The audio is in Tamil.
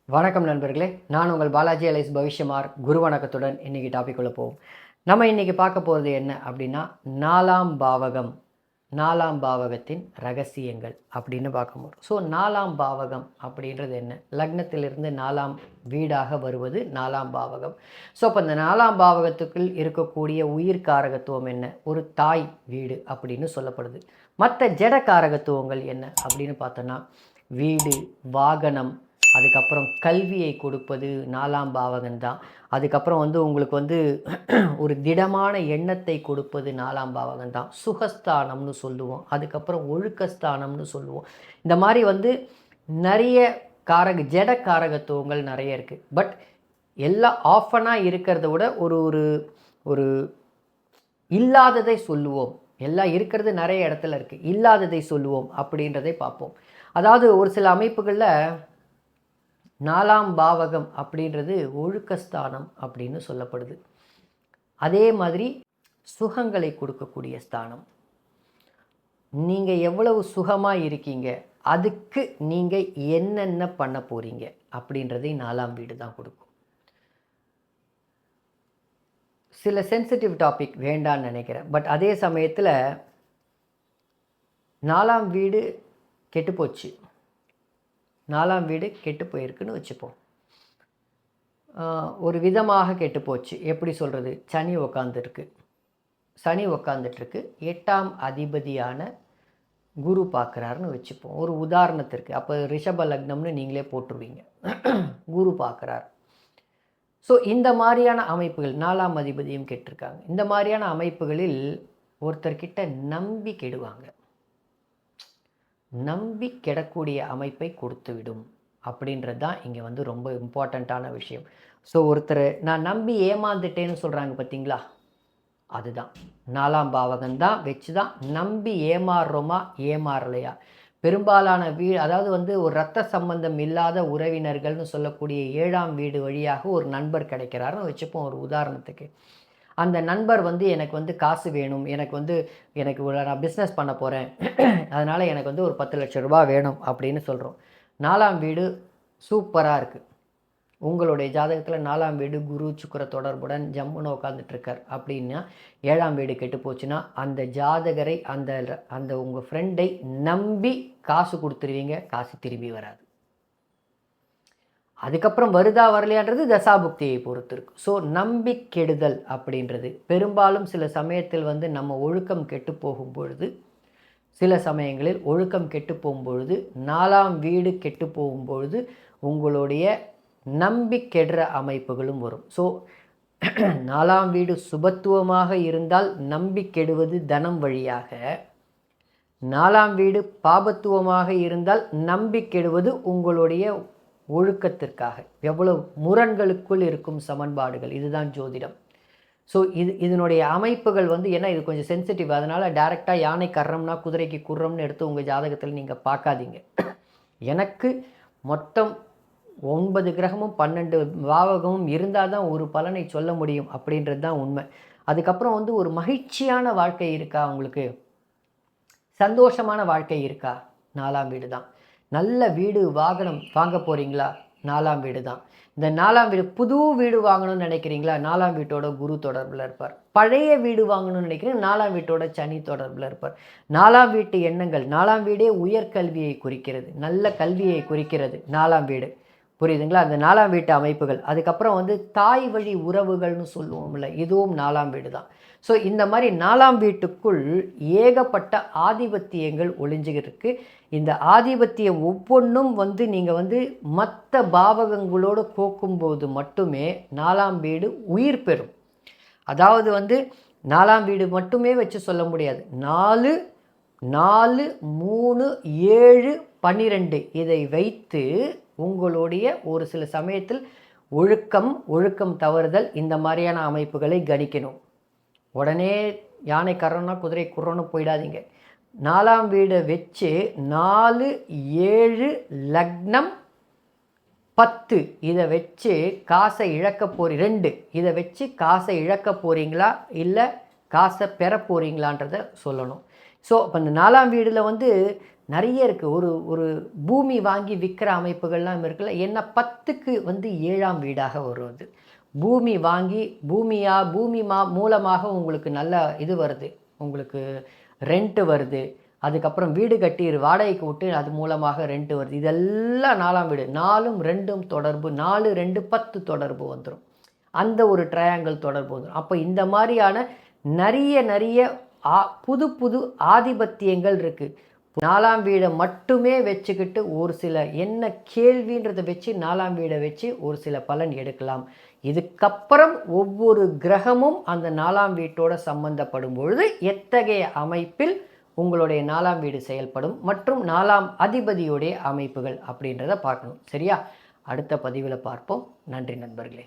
வணக்கம் நண்பர்களே, நான் உங்கள் பாலாஜி அலைஸ் பவிஷ்யமார். குரு வணக்கத்துடன் இன்றைக்கி டாபிக் உள்ள போவோம். நம்ம இன்றைக்கி பார்க்க போகிறது என்ன அப்படின்னா, நாலாம் பாவகம், நாலாம் பாவகத்தின் ரகசியங்கள் அப்படின்னு பார்க்க போகிறோம். ஸோ நாலாம் பாவகம் அப்படின்றது என்ன? லக்னத்திலிருந்து நாலாம் வீடாக வருவது நாலாம் பாவகம். ஸோ அப்போ இந்த நாலாம் பாவகத்துக்குள் இருக்கக்கூடிய உயிர் காரகத்துவம் என்ன? ஒரு தாய் வீடு அப்படின்னு சொல்லப்படுது. மற்ற ஜட காரகத்துவங்கள் என்ன அப்படின்னு பார்த்தோன்னா, வீடு, வாகனம், அதுக்கப்புறம் கல்வியை கொடுப்பது நாலாம் பாவகம்தான். அதுக்கப்புறம் உங்களுக்கு ஒரு திடமான எண்ணத்தை கொடுப்பது நாலாம் பாவகம்தான். சுகஸ்தானம்னு சொல்லுவோம். அதுக்கப்புறம் ஒழுக்கஸ்தானம்னு சொல்லுவோம். இந்த மாதிரி நிறைய ஜட காரகத்துவங்கள் நிறைய இருக்குது. பட் எல்லாம் ஆஃபனாக இருக்கிறத விட ஒரு ஒரு ஒரு இல்லாததை சொல்லுவோம். எல்லாம் இருக்கிறது நிறைய இடத்துல இருக்குது, இல்லாததை சொல்லுவோம் அப்படின்றதை பார்ப்போம். அதாவது ஒரு சில அமைப்புகளில் நாலாம் பாவகம் அப்படின்றது ஒழுக்கஸ்தானம் அப்படின்னு சொல்லப்படுது. அதே மாதிரி சுகங்களை கொடுக்கக்கூடிய ஸ்தானம். நீங்கள் எவ்வளவு சுகமாக இருக்கீங்க, அதுக்கு நீங்கள் என்னென்ன பண்ண போகிறீங்க அப்படின்றதை நாலாம் வீடு தான் கொடுக்கும். சில சென்சிட்டிவ் டாபிக் வேண்டான்னு நினைக்கிறேன். பட் அதே சமயத்தில் நாலாம் வீடு கெட்டுப்போச்சு, நாலாம் வீடு கெட்டு போயிருக்குன்னு வச்சுப்போம். ஒரு விதமாக கெட்டு போச்சு. எப்படி சொல்கிறது? சனி உக்காந்துட்டுருக்கு. 8ஆம் அதிபதியான குரு பார்க்குறாருன்னு வச்சுப்போம். ஒரு உதாரணத்திற்கு. அப்போ ரிஷப லக்னம்னு நீங்களே போட்டுருவீங்க. குரு பார்க்குறார். ஸோ இந்த மாதிரியான அமைப்புகள், 4ஆம் அதிபதியும் கெட்டிருக்காங்க. இந்த மாதிரியான அமைப்புகளில் ஒருத்தர்கிட்ட நம்பி கெடுவாங்க. நம்பி கெடக்கூடிய அமைப்பை கொடுத்து விடும் அப்படின்றது தான் இங்கே ரொம்ப இம்பார்ட்டண்ட்டான விஷயம். ஸோ ஒருத்தர் நான் நம்பி ஏமாந்துட்டேன்னு சொல்கிறாங்க பார்த்தீங்களா, அதுதான் நாலாம் பாவகம்தான் வச்சு தான் நம்பி ஏமாறுறோமா ஏமாறலையா. பெரும்பாலான அதாவது ஒரு இரத்த சம்பந்தம் இல்லாத உறவினர்கள்னு சொல்லக்கூடிய 7ஆம் வீடு வழியாக ஒரு நண்பர் கிடைக்கிறாருன்னு வச்சுப்போம். ஒரு உதாரணத்துக்கு, அந்த நண்பர் எனக்கு காசு வேணும், எனக்கு நான் பிஸ்னஸ் பண்ண போகிறேன், அதனால் எனக்கு ஒரு 10 லட்ச ரூபா வேணும் அப்படின்னு சொல்கிறோம். 4ஆம் வீடு சூப்பராக இருக்குது. உங்களுடைய ஜாதகத்தில் 4ஆம் வீடு குரு சுக்கிர தொடர்புடன் ஜம்முன்னு உட்காந்துட்ருக்கார் அப்படின்னா, 7ஆம் வீடு கெட்டு போச்சுன்னா அந்த ஜாதகரை அந்த உங்கள் ஃப்ரெண்டை நம்பி காசு கொடுத்துருவீங்க. காசு திரும்பி வராது. அதுக்கப்புறம் வருதா வரலையான்றது தசாபுக்தியை பொறுத்து இருக்குது. ஸோ நம்பிக்கெடுதல் அப்படின்றது பெரும்பாலும் சில சமயத்தில் நம்ம ஒழுக்கம் கெட்டு போகும் பொழுது, சில சமயங்களில் ஒழுக்கம் கெட்டு போகும்பொழுது, 4ஆம் வீடு கெட்டு போகும்பொழுது உங்களுடைய நம்பிக்கெடுற அமைப்புகளும் வரும். ஸோ 4ஆம் வீடு சுபத்துவமாக இருந்தால் நம்பிக்கெடுவது தனம் வழியாக, 4ஆம் வீடு பாபத்துவமாக இருந்தால் நம்பிக்கெடுவது உங்களுடைய ஒழுக்கத்திற்காக. எவ்வளவு முரண்களுக்குள் இருக்கும் சமன்பாடுகள், இதுதான் ஜோதிடம். ஸோ இதனுடைய அமைப்புகள் ஏன்னா இது கொஞ்சம் சென்சிட்டிவ், அதனால் டைரெக்டாக யானை கர்றம்னா குதிரைக்கு குர்றம்னு எடுத்து உங்கள் ஜாதகத்தில் நீங்கள் பார்க்காதீங்க. எனக்கு மொத்தம் 9 கிரகமும் 12 பாவகமும் இருந்தால் தான் ஒரு பலனை சொல்ல முடியும் அப்படின்றது தான் உண்மை. அதுக்கப்புறம் ஒரு மகிழ்ச்சியான வாழ்க்கை இருக்கா, உங்களுக்கு சந்தோஷமான வாழ்க்கை இருக்கா, 4ஆம் வீடு தான். நல்ல வீடு வாகனம் வாங்க போகிறீங்களா, 4ஆம் வீடு தான். இந்த 4ஆம் வீடு, புது வீடு வாங்கணும்னு நினைக்கிறீங்களா, 4ஆம் வீட்டோட குரு தொடர்பில் இருப்பார். பழைய வீடு வாங்கணும்னு நினைக்கிறீங்க, 4ஆம் வீட்டோட சனி தொடர்பில் இருப்பார். 4ஆம் வீட்டு எண்ணங்கள், 4ஆம் வீடே உயர்கல்வியை குறிக்கிறது, நல்ல கல்வியை குறிக்கிறது 4ஆம் வீடு. புரியுதுங்களா? அந்த 4ஆம் வீட்டு அமைப்புகள். அதுக்கப்புறம் தாய் வழி உறவுகள்னு சொல்லுவோம்ல, இதுவும் 4ஆம் வீடு தான். ஸோ இந்த மாதிரி 4ஆம் வீட்டுக்குள் ஏகப்பட்ட ஆதிபத்தியங்கள் ஒளிஞ்சுக்கிருக்கு. இந்த ஆதிபத்தியம் ஒவ்வொன்றும் நீங்கள் மற்ற பாவகங்களோடு போக்கும்போது மட்டுமே 4ஆம் வீடு உயிர் பெறும். அதாவது 4ஆம் வீடு மட்டுமே வச்சு சொல்ல முடியாது. 4, 4, 3, 7, 12 இதை வைத்து உங்களுடைய ஒரு சில சமயத்தில் ஒழுக்கம் தவறுதல் இந்த மாதிரியான அமைப்புகளை கணிக்கணும். உடனே யானை கர்றோன்னா குதிரை குர்றோன்னு போயிடாதீங்க. 4ஆம் வீடை வச்சு 4, 7 லக்னம் 10 இதை வச்சு காசை இழக்க 2 இதை வச்சு காசை இழக்க போகிறீங்களா இல்லை காசை பெற போகிறீங்களான்றதை சொல்லணும். ஸோ இப்போ இந்த 4ஆம் வீடில் நிறைய இருக்குது. ஒரு ஒரு பூமி வாங்கி விற்கிற அமைப்புகள்லாம் இருக்குல்ல. ஏன்னா 10க்கு வந்து 7ஆம் வீடாக வருவது. பூமி வாங்கி பூமி மூலமாக உங்களுக்கு நல்ல இது வருது, உங்களுக்கு ரெண்ட்டு வருது. அதுக்கப்புறம் வீடு கட்டி வாடகைக்கு விட்டு அது மூலமாக ரெண்ட்டு வருது. இதெல்லாம் 4ஆம் வீடு. 4ம் 2ம் தொடர்பு, 4 2 10 தொடர்பு வந்துடும். அந்த ஒரு ட்ரையாங்கிள் தொடர்பு வந்துடும். அப்போ இந்த மாதிரியான நிறைய புது புது ஆதிபத்தியங்கள் இருக்குது. 4ஆம் வீடை மட்டுமே வச்சுக்கிட்டு ஒரு சில என்ன கேள்வின்றதை வச்சு 4ஆம் வீடை வச்சு ஒரு சில பலன் எடுக்கலாம். இதுக்கப்புறம் ஒவ்வொரு கிரகமும் அந்த 4ஆம் வீட்டோட சம்பந்தப்படும் பொழுது எத்தகைய அமைப்பில் உங்களுடைய 4ஆம் வீடு செயல்படும் மற்றும் 4ஆம் அதிபதியுடைய அமைப்புகள் அப்படின்றத பார்க்கணும். சரியா? அடுத்த பதிவில் பார்ப்போம். நன்றி நண்பர்களே.